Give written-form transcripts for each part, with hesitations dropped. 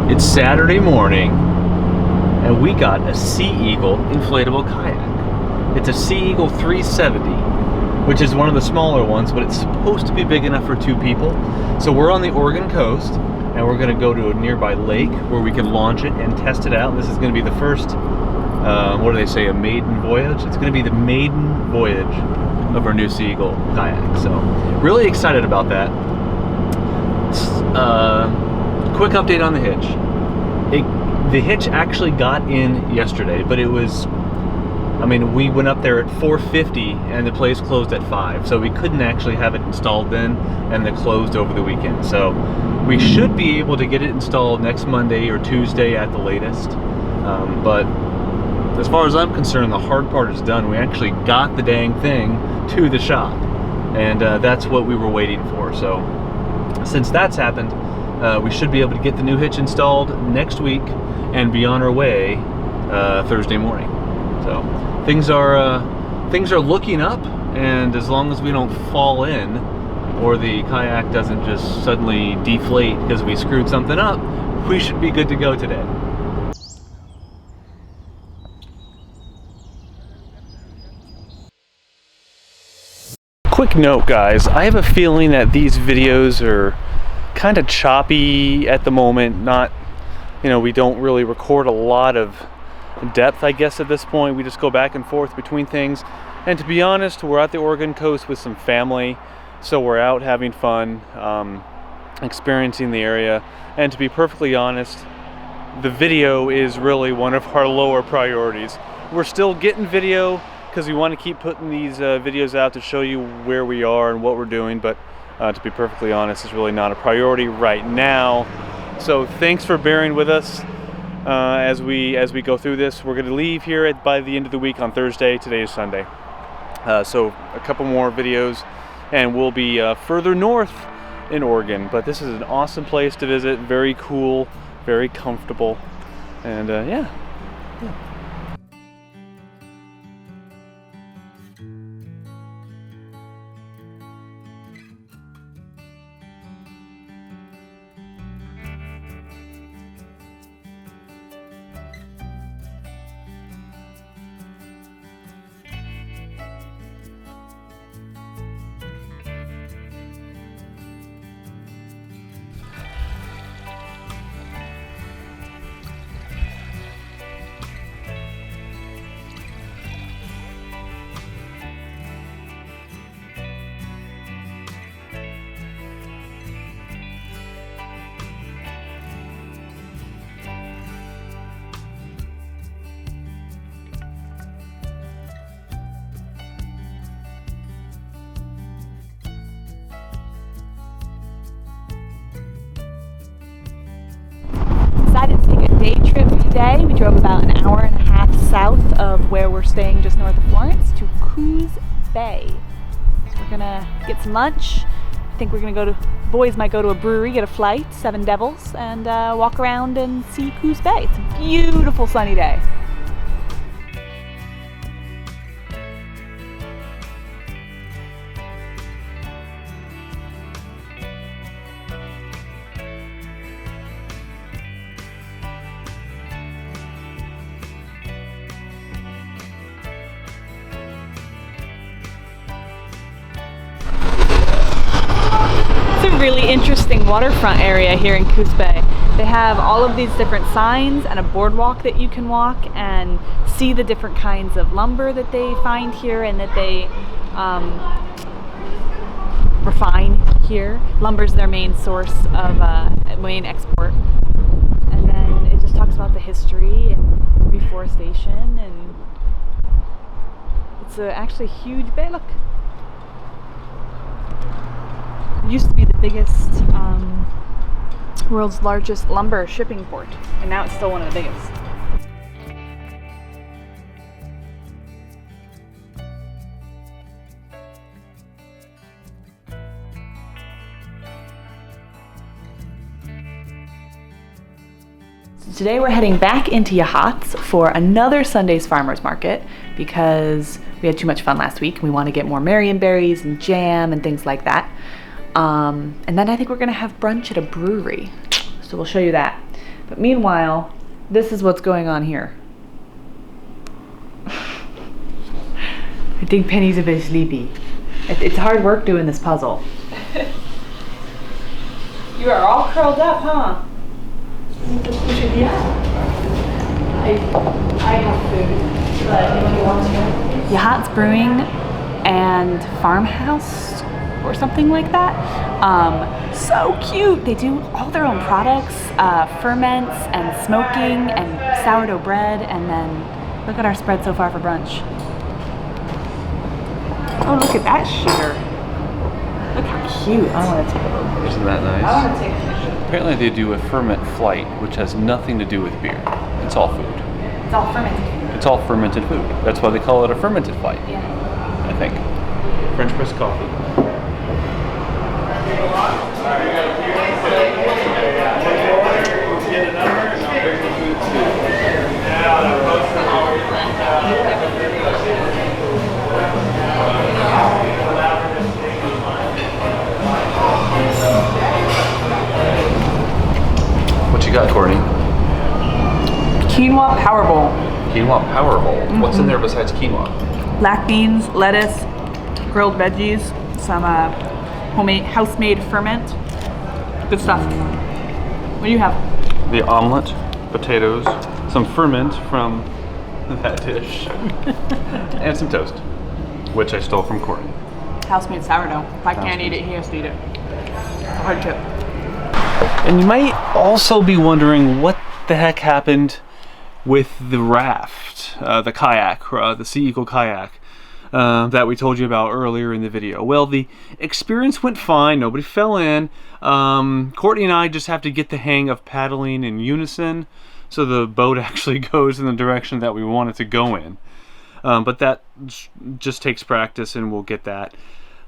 It's Saturday morning, and we got a Sea Eagle inflatable kayak. It's a Sea Eagle 370, which is one of the smaller ones, but it's supposed to be big enough for 2 people. So we're on the Oregon coast, and we're going to go to a nearby lake where we can launch it and test it out. This is going to be the first, what do they say, a maiden voyage? It's going to be the maiden voyage of our new Sea Eagle kayak. So really excited about that. Quick update on the hitch. The hitch actually got in yesterday, but it was, we went up there at 4:50 and the place closed at 5, so we couldn't actually have it installed then, and they closed over the weekend. So we should be able to get it installed next Monday or Tuesday at the latest. But as far as I'm concerned, the hard part is done. We actually got the dang thing to the shop, and that's what we were waiting for. So since that's happened, we should be able to get the new hitch installed next week and be on our way Thursday morning. So things are looking up, and as long as we don't fall in or the kayak doesn't just suddenly deflate because we screwed something up, we should be good to go today. Quick note, guys, I have a feeling that these videos are kind of choppy at the moment. Not, we don't really record a lot of depth, I guess, at this point. We just go back and forth between things. And to be honest, we're at the Oregon coast with some family, so we're out having fun, experiencing the area. And to be perfectly honest, the video is really one of our lower priorities. We're still getting video because we want to keep putting these videos out to show you where we are and what we're doing, but to be perfectly honest, it's really not a priority right now. So thanks for bearing with us as we go through this. We're going to leave here by the end of the week on Thursday. Today is Sunday. So a couple more videos and we'll be further north in Oregon. But this is an awesome place to visit. Very cool, very comfortable, and yeah. Decided to take a day trip today. We drove about an hour and a half south of where we're staying just north of Florence to Coos Bay. So we're gonna get some lunch. I think we're gonna boys might go to a brewery, get a flight, Seven Devils, and walk around and see Coos Bay. It's a beautiful sunny day. Really interesting waterfront area here in Coos Bay. They have all of these different signs and a boardwalk that you can walk and see the different kinds of lumber that they find here and that they refine here. Lumber's their main source of main export. And then it just talks about the history and reforestation, and it's actually a huge bay. Look. Used to be the biggest, world's largest lumber shipping port, and now it's still one of the biggest. So today we're heading back into Yachats for another Sunday's Farmers Market because we had too much fun last week and we want to get more marionberries and jam and things like that. And then I think we're gonna have brunch at a brewery. So we'll show you that. But meanwhile, this is what's going on here. I think Penny's a bit sleepy. It's hard work doing this puzzle. You are all curled up, huh? I have food, but if you want to. Yachats Brewing and Farmhouse or something like that. So cute. They do all their own products, ferments and smoking and sourdough bread, and then look at our spread so far for brunch. Oh, look at that shooter. Look how cute. I want to take a picture. Isn't that nice? I want to take a picture. Apparently they do a ferment flight, which has nothing to do with beer. It's all food. It's all fermented. It's all fermented food. That's why they call it a fermented flight, Yeah. I think. French press coffee. What you got, Courtney? Quinoa Power Bowl. Quinoa Power Bowl. What's in there besides quinoa? Black beans, lettuce, grilled veggies, some homemade, house-made ferment. Good stuff. What do you have? The omelet, potatoes, some ferment from that dish, and some toast, which I stole from Courtney. House-made sourdough. If I can't eat it, he has to eat it. It's a hard chip. And you might also be wondering what the heck happened with the raft, the kayak, the Sea Eagle kayak that we told you about earlier in the video. Well, the experience went fine. Nobody fell in. Courtney and I just have to get the hang of paddling in unison so the boat actually goes in the direction that we want it to go in. But that just takes practice, and we'll get that.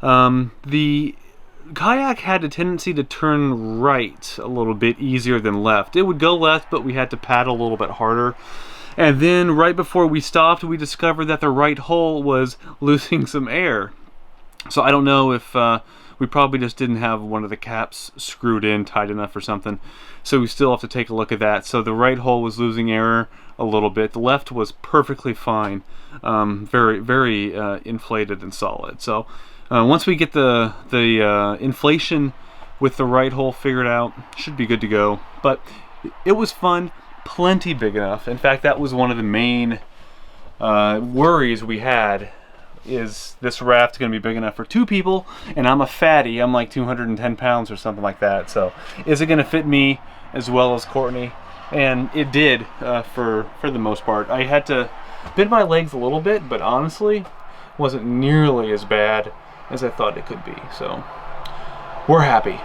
The kayak had a tendency to turn right a little bit easier than left. It would go left, but we had to paddle a little bit harder. And then right before we stopped, we discovered that the right hull was losing some air. So I don't know if we probably just didn't have one of the caps screwed in tight enough or something. So we still have to take a look at that. So the right hull was losing air a little bit. The left was perfectly fine. Very, very inflated and solid. So once we get the inflation with the right hull figured out, should be good to go. But it was fun, plenty big enough. In fact, that was one of the main worries we had. Is this raft going to be big enough for 2 people? And I'm a fatty. I'm like 210 pounds or something like that. So is it going to fit me as well as Courtney? And it did for the most part. I had to bend my legs a little bit, but honestly, wasn't nearly as bad as I thought it could be. So we're happy.